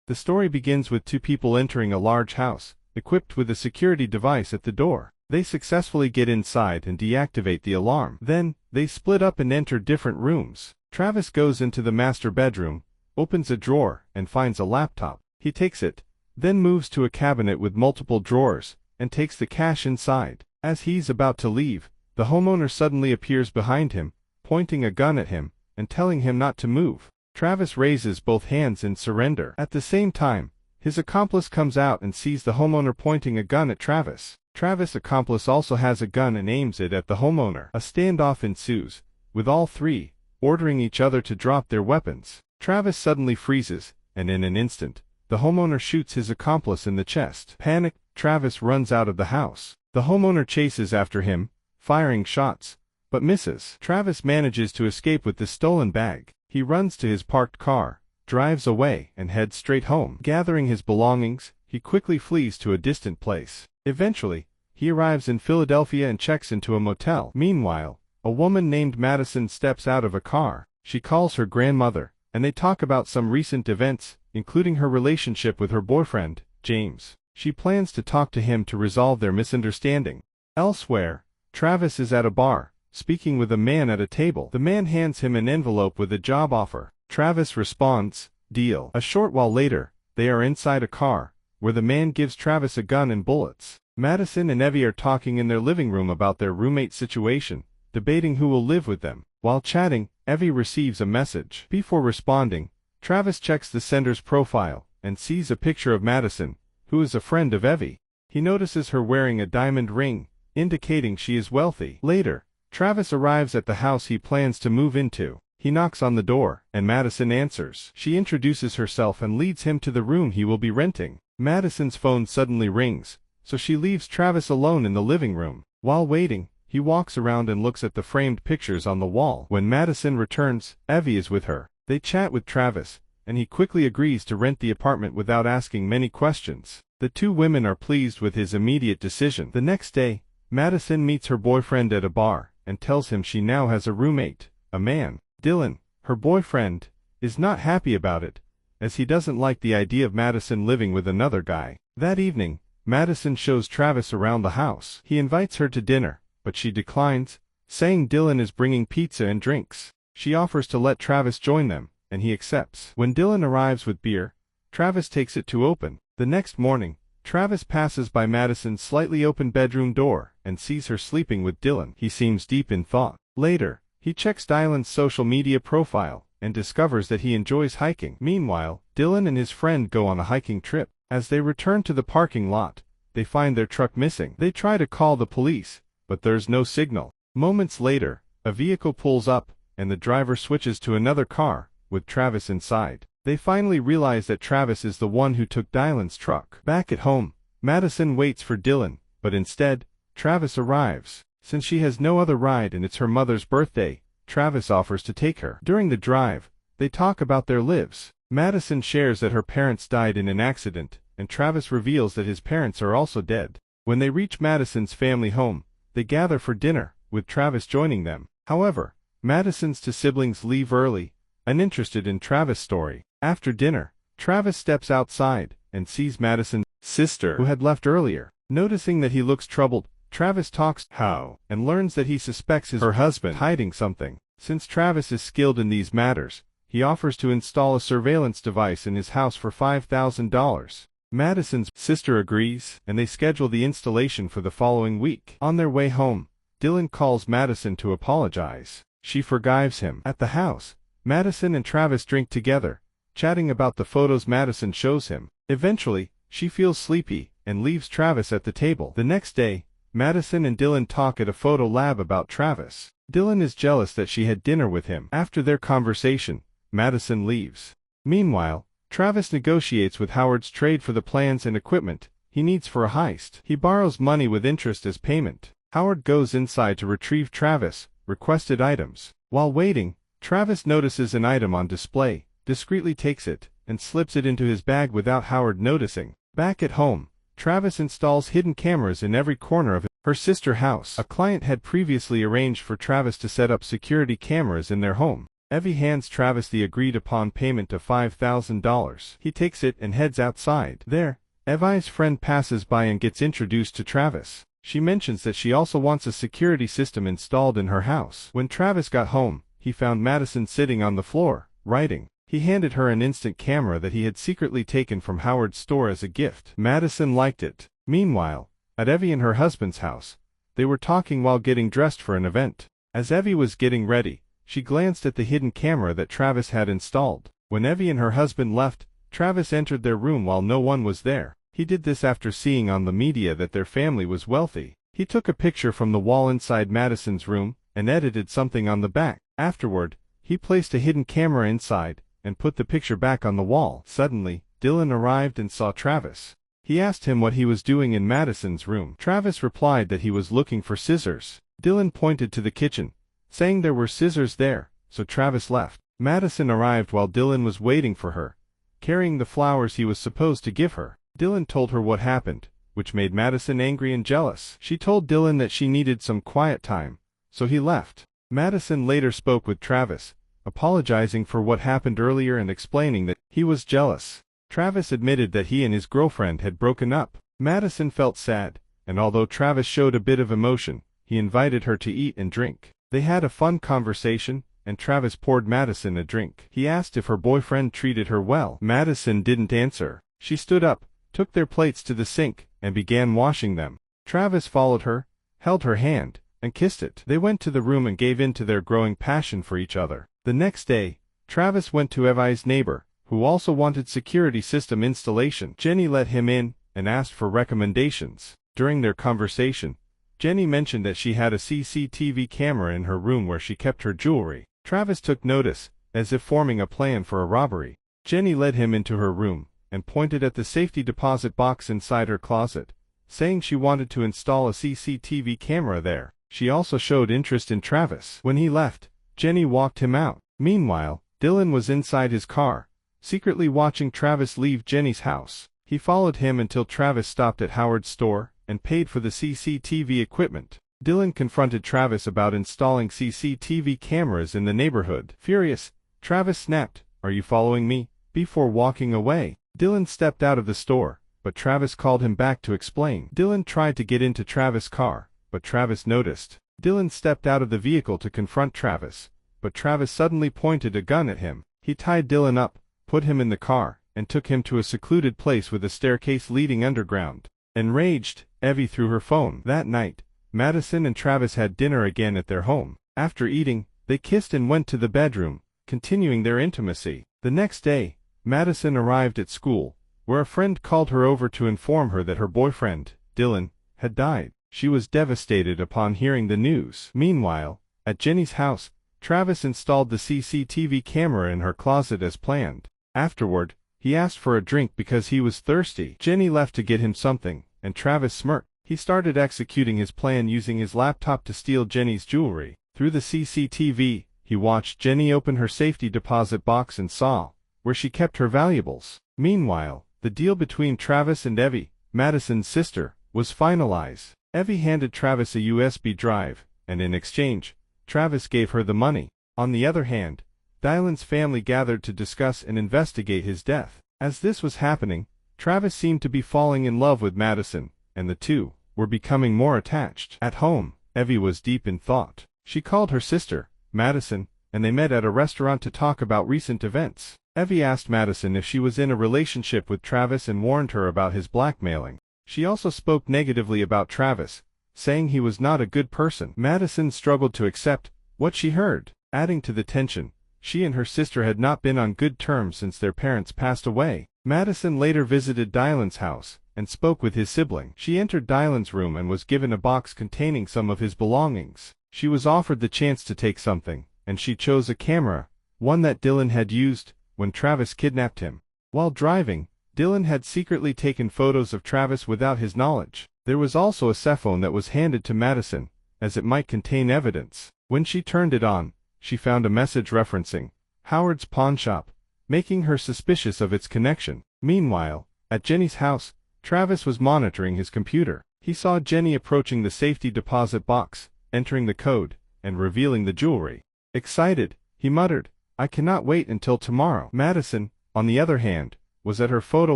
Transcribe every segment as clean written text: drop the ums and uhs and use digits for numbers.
The story begins with two people entering a large house, equipped with a security device at the door. They successfully get inside and deactivate the alarm. Then, they split up and enter different rooms. Travis goes into the master bedroom, opens a drawer, and finds a laptop. He takes it, then moves to a cabinet with multiple drawers, and takes the cash inside. As he's about to leave, the homeowner suddenly appears behind him, pointing a gun at him, and telling him not to move. Travis raises both hands in surrender. At the same time, his accomplice comes out and sees the homeowner pointing a gun at Travis. Travis' accomplice also has a gun and aims it at the homeowner. A standoff ensues, with all three ordering each other to drop their weapons. Travis suddenly freezes, and in an instant, the homeowner shoots his accomplice in the chest. Panicked, Travis runs out of the house. The homeowner chases after him, firing shots, but misses. Travis manages to escape with the stolen bag. He runs to his parked car, drives away, and heads straight home. Gathering his belongings, he quickly flees to a distant place. Eventually, he arrives in Philadelphia and checks into a motel. Meanwhile, a woman named Madison steps out of a car. She calls her grandmother, and they talk about some recent events, including her relationship with her boyfriend, James. She plans to talk to him to resolve their misunderstanding. Elsewhere, Travis is at a bar, speaking with a man at a table. The man hands him an envelope with a job offer. Travis responds, "Deal." A short while later, they are inside a car, where the man gives Travis a gun and bullets. Madison and Evie are talking in their living room about their roommate situation, debating who will live with them. While chatting, Evie receives a message. Before responding, Travis checks the sender's profile, and sees a picture of Madison, who is a friend of Evie. He notices her wearing a diamond ring, indicating she is wealthy. Later, Travis arrives at the house he plans to move into. He knocks on the door, and Madison answers. She introduces herself and leads him to the room he will be renting. Madison's phone suddenly rings, so she leaves Travis alone in the living room. While waiting, he walks around and looks at the framed pictures on the wall. When Madison returns, Evie is with her. They chat with Travis, and he quickly agrees to rent the apartment without asking many questions. The two women are pleased with his immediate decision. The next day, Madison meets her boyfriend at a bar, and tells him she now has a roommate, a man. Dylan, her boyfriend, is not happy about it, as he doesn't like the idea of Madison living with another guy. That evening, Madison shows Travis around the house. He invites her to dinner, but she declines, saying Dylan is bringing pizza and drinks. She offers to let Travis join them, and he accepts. When Dylan arrives with beer, Travis takes it to open. The next morning, Travis passes by Madison's slightly open bedroom door, and sees her sleeping with Dylan. He seems deep in thought. Later, he checks Dylan's social media profile, and discovers that he enjoys hiking. Meanwhile, Dylan and his friend go on a hiking trip. As they return to the parking lot, they find their truck missing. They try to call the police, but there's no signal. Moments later, a vehicle pulls up, and the driver switches to another car, with Travis inside. They finally realize that Travis is the one who took Dylan's truck. Back at home, Madison waits for Dylan, but instead, Travis arrives. Since she has no other ride and it's her mother's birthday, Travis offers to take her. During the drive, they talk about their lives. Madison shares that her parents died in an accident, and Travis reveals that his parents are also dead. When they reach Madison's family home, they gather for dinner, with Travis joining them. However, Madison's two siblings leave early, uninterested in Travis' story. After dinner, Travis steps outside, and sees Madison's sister, who had left earlier. Noticing that he looks troubled, Travis talks how, and learns that he suspects her husband hiding something. Since Travis is skilled in these matters, he offers to install a surveillance device in his house for $5,000. Madison's sister agrees, and they schedule the installation for the following week. On their way home, Dylan calls Madison to apologize. She forgives him. At the house, Madison and Travis drink together, chatting about the photos Madison shows him. Eventually, she feels sleepy, and leaves Travis at the table. The next day, Madison and Dylan talk at a photo lab about Travis. Dylan is jealous that she had dinner with him. After their conversation, Madison leaves. Meanwhile, Travis negotiates with Howard's trade for the plans and equipment he needs for a heist. He borrows money with interest as payment. Howard goes inside to retrieve Travis' requested items. While waiting, Travis notices an item on display, discreetly takes it, and slips it into his bag without Howard noticing. Back at home, Travis installs hidden cameras in every corner of her sister's house. A client had previously arranged for Travis to set up security cameras in their home. Evie hands Travis the agreed-upon payment of $5,000. He takes it and heads outside. There, Evie's friend passes by and gets introduced to Travis. She mentions that she also wants a security system installed in her house. When Travis got home, he found Madison sitting on the floor, writing. He handed her an instant camera that he had secretly taken from Howard's store as a gift. Madison liked it. Meanwhile, at Evie and her husband's house, they were talking while getting dressed for an event. As Evie was getting ready, she glanced at the hidden camera that Travis had installed. When Evie and her husband left, Travis entered their room while no one was there. He did this after seeing on the media that their family was wealthy. He took a picture from the wall inside Madison's room and edited something on the back. Afterward, he placed a hidden camera inside and put the picture back on the wall. Suddenly, Dylan arrived and saw Travis. He asked him what he was doing in Madison's room. Travis replied that he was looking for scissors. Dylan pointed to the kitchen, saying there were scissors there, so Travis left. Madison arrived while Dylan was waiting for her, carrying the flowers he was supposed to give her. Dylan told her what happened, which made Madison angry and jealous. She told Dylan that she needed some quiet time, so he left. Madison later spoke with Travis, apologizing for what happened earlier and explaining that he was jealous. Travis admitted that he and his girlfriend had broken up. Madison felt sad, and although Travis showed a bit of emotion, he invited her to eat and drink. They had a fun conversation, and Travis poured Madison a drink. He asked if her boyfriend treated her well. Madison didn't answer. She stood up, took their plates to the sink, and began washing them. Travis followed her, held her hand, and kissed it. They went to the room and gave in to their growing passion for each other. The next day, Travis went to Evie's neighbor, who also wanted security system installation. Jenny let him in and asked for recommendations. During their conversation, Jenny mentioned that she had a CCTV camera in her room where she kept her jewelry. Travis took notice, as if forming a plan for a robbery. Jenny led him into her room and pointed at the safety deposit box inside her closet, saying she wanted to install a CCTV camera there. She also showed interest in Travis. When he left, Jenny walked him out. Meanwhile, Dylan was inside his car, secretly watching Travis leave Jenny's house. He followed him until Travis stopped at Howard's store and paid for the CCTV equipment. Dylan confronted Travis about installing CCTV cameras in the neighborhood. Furious, Travis snapped, "Are you following me?" before walking away. Dylan stepped out of the store, but Travis called him back to explain. Dylan tried to get into Travis' car, but Travis noticed. Dylan stepped out of the vehicle to confront Travis, but Travis suddenly pointed a gun at him. He tied Dylan up, put him in the car, and took him to a secluded place with a staircase leading underground. Enraged, Evie threw her phone. That night, Madison and Travis had dinner again at their home. After eating, they kissed and went to the bedroom, continuing their intimacy. The next day, Madison arrived at school, where a friend called her over to inform her that her boyfriend, Dylan, had died. She was devastated upon hearing the news. Meanwhile, at Jenny's house, Travis installed the CCTV camera in her closet as planned. Afterward, he asked for a drink because he was thirsty. Jenny left to get him something, and Travis smirked. He started executing his plan using his laptop to steal Jenny's jewelry. Through the CCTV, he watched Jenny open her safety deposit box and saw where she kept her valuables. Meanwhile, the deal between Travis and Evie, Madison's sister, was finalized. Evie handed Travis a USB drive, and in exchange, Travis gave her the money. On the other hand, Dylan's family gathered to discuss and investigate his death. As this was happening, Travis seemed to be falling in love with Madison, and the two were becoming more attached. At home, Evie was deep in thought. She called her sister, Madison, and they met at a restaurant to talk about recent events. Evie asked Madison if she was in a relationship with Travis and warned her about his blackmailing. She also spoke negatively about Travis, saying he was not a good person. Madison struggled to accept what she heard. Adding to the tension, she and her sister had not been on good terms since their parents passed away. Madison later visited Dylan's house and spoke with his sibling. She entered Dylan's room and was given a box containing some of his belongings. She was offered the chance to take something, and she chose a camera, one that Dylan had used when Travis kidnapped him. While driving, Dylan had secretly taken photos of Travis without his knowledge. There was also a cell phone that was handed to Madison, as it might contain evidence. When she turned it on, she found a message referencing Howard's pawn shop, making her suspicious of its connection. Meanwhile, at Jenny's house, Travis was monitoring his computer. He saw Jenny approaching the safety deposit box, entering the code, and revealing the jewelry. Excited, he muttered, I cannot wait until tomorrow. Madison, on the other hand, was at her photo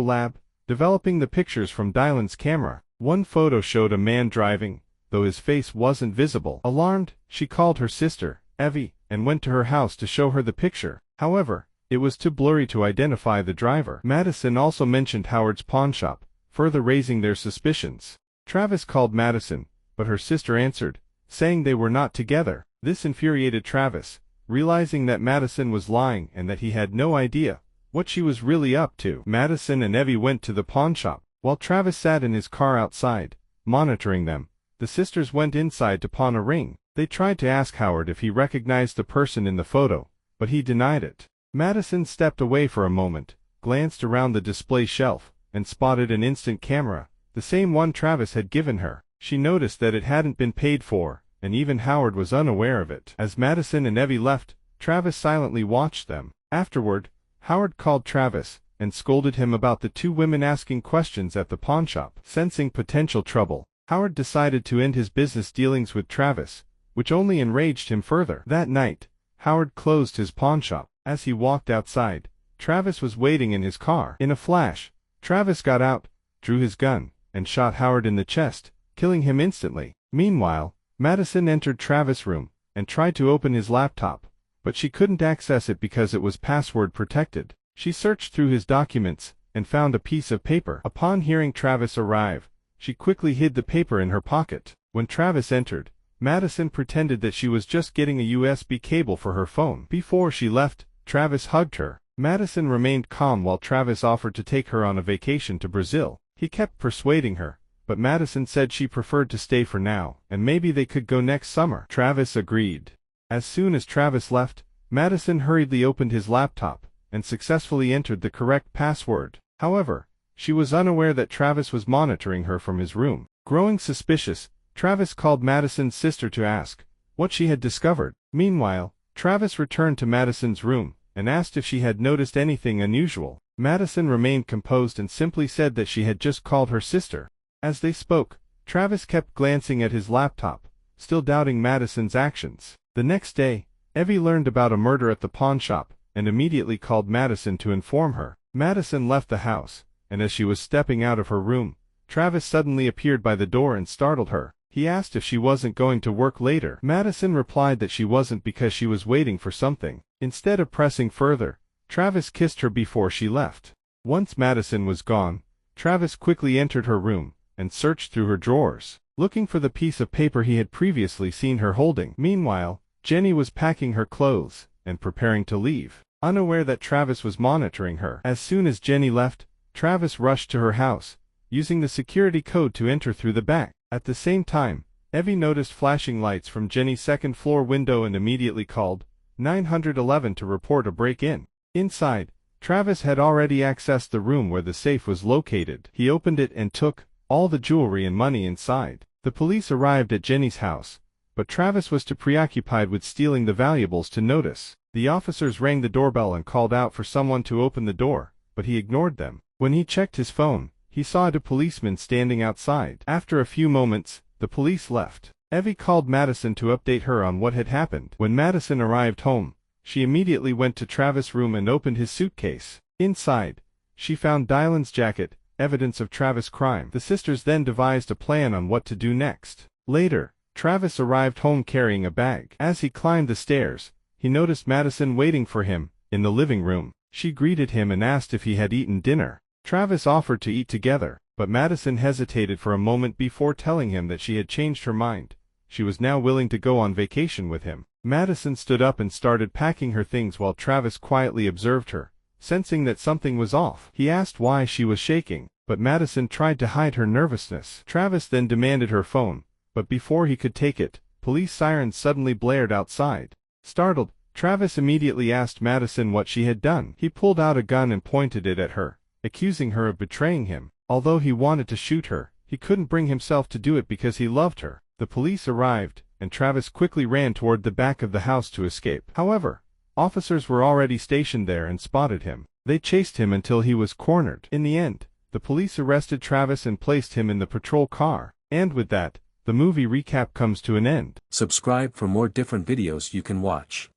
lab, developing the pictures from Dylan's camera. One photo showed a man driving, though his face wasn't visible. Alarmed, she called her sister, Evie, and went to her house to show her the picture. However, it was too blurry to identify the driver. Madison also mentioned Howard's pawnshop, further raising their suspicions. Travis called Madison, but her sister answered, saying they were not together. This infuriated Travis, realizing that Madison was lying and that he had no idea what she was really up to. Madison and Evie went to the pawnshop, while Travis sat in his car outside, monitoring them. The sisters went inside to pawn a ring. They tried to ask Howard if he recognized the person in the photo, but he denied it. Madison stepped away for a moment, glanced around the display shelf, and spotted an instant camera, the same one Travis had given her. She noticed that it hadn't been paid for, and even Howard was unaware of it. As Madison and Evie left, Travis silently watched them. Afterward, Howard called Travis and scolded him about the two women asking questions at the pawnshop. Sensing potential trouble, Howard decided to end his business dealings with Travis, which only enraged him further. That night, Howard closed his pawnshop. As he walked outside, Travis was waiting in his car. In a flash, Travis got out, drew his gun, and shot Howard in the chest, killing him instantly. Meanwhile, Madison entered Travis' room and tried to open his laptop, but she couldn't access it because it was password protected. She searched through his documents and found a piece of paper. Upon hearing Travis arrive, she quickly hid the paper in her pocket. When Travis entered, Madison pretended that she was just getting a USB cable for her phone. Before she left, Travis hugged her. Madison remained calm while Travis offered to take her on a vacation to Brazil. He kept persuading her, but Madison said she preferred to stay for now, and maybe they could go next summer. Travis agreed. As soon as Travis left, Madison hurriedly opened his laptop and successfully entered the correct password. However, she was unaware that Travis was monitoring her from his room. Growing suspicious, Travis called Madison's sister to ask what she had discovered. Meanwhile, Travis returned to Madison's room and asked if she had noticed anything unusual. Madison remained composed and simply said that she had just called her sister. As they spoke, Travis kept glancing at his laptop, still doubting Madison's actions. The next day, Evie learned about a murder at the pawnshop and immediately called Madison to inform her. Madison left the house, and as she was stepping out of her room, Travis suddenly appeared by the door and startled her. He asked if she wasn't going to work later. Madison replied that she wasn't because she was waiting for something. Instead of pressing further, Travis kissed her before she left. Once Madison was gone, Travis quickly entered her room and searched through her drawers, looking for the piece of paper he had previously seen her holding. Meanwhile, Jenny was packing her clothes and preparing to leave, unaware that Travis was monitoring her. As soon as Jenny left, Travis rushed to her house, using the security code to enter through the back. At the same time, Evie noticed flashing lights from Jenny's second-floor window and immediately called 911 to report a break-in. Inside, Travis had already accessed the room where the safe was located. He opened it and took all the jewelry and money inside. The police arrived at Jenny's house, but Travis was too preoccupied with stealing the valuables to notice. The officers rang the doorbell and called out for someone to open the door, but he ignored them. When he checked his phone, he saw two policemen standing outside. After a few moments, the police left. Evie called Madison to update her on what had happened. When Madison arrived home, she immediately went to Travis' room and opened his suitcase. Inside, she found Dylan's jacket, evidence of Travis' crime. The sisters then devised a plan on what to do next. Later, Travis arrived home carrying a bag. As he climbed the stairs, he noticed Madison waiting for him in the living room. She greeted him and asked if he had eaten dinner. Travis offered to eat together, but Madison hesitated for a moment before telling him that she had changed her mind. She was now willing to go on vacation with him. Madison stood up and started packing her things while Travis quietly observed her, sensing that something was off. He asked why she was shaking, but Madison tried to hide her nervousness. Travis then demanded her phone, but before he could take it, police sirens suddenly blared outside. Startled, Travis immediately asked Madison what she had done. He pulled out a gun and pointed it at her, accusing her of betraying him. Although he wanted to shoot her, he couldn't bring himself to do it because he loved her. The police arrived, and Travis quickly ran toward the back of the house to escape. However, officers were already stationed there and spotted him. They chased him until he was cornered. In the end, the police arrested Travis and placed him in the patrol car. And with that, the movie recap comes to an end. Subscribe for more different videos you can watch.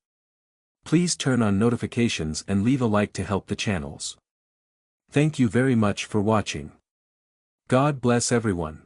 Please turn on notifications and leave a like to help the channels. Thank you very much for watching. God bless everyone.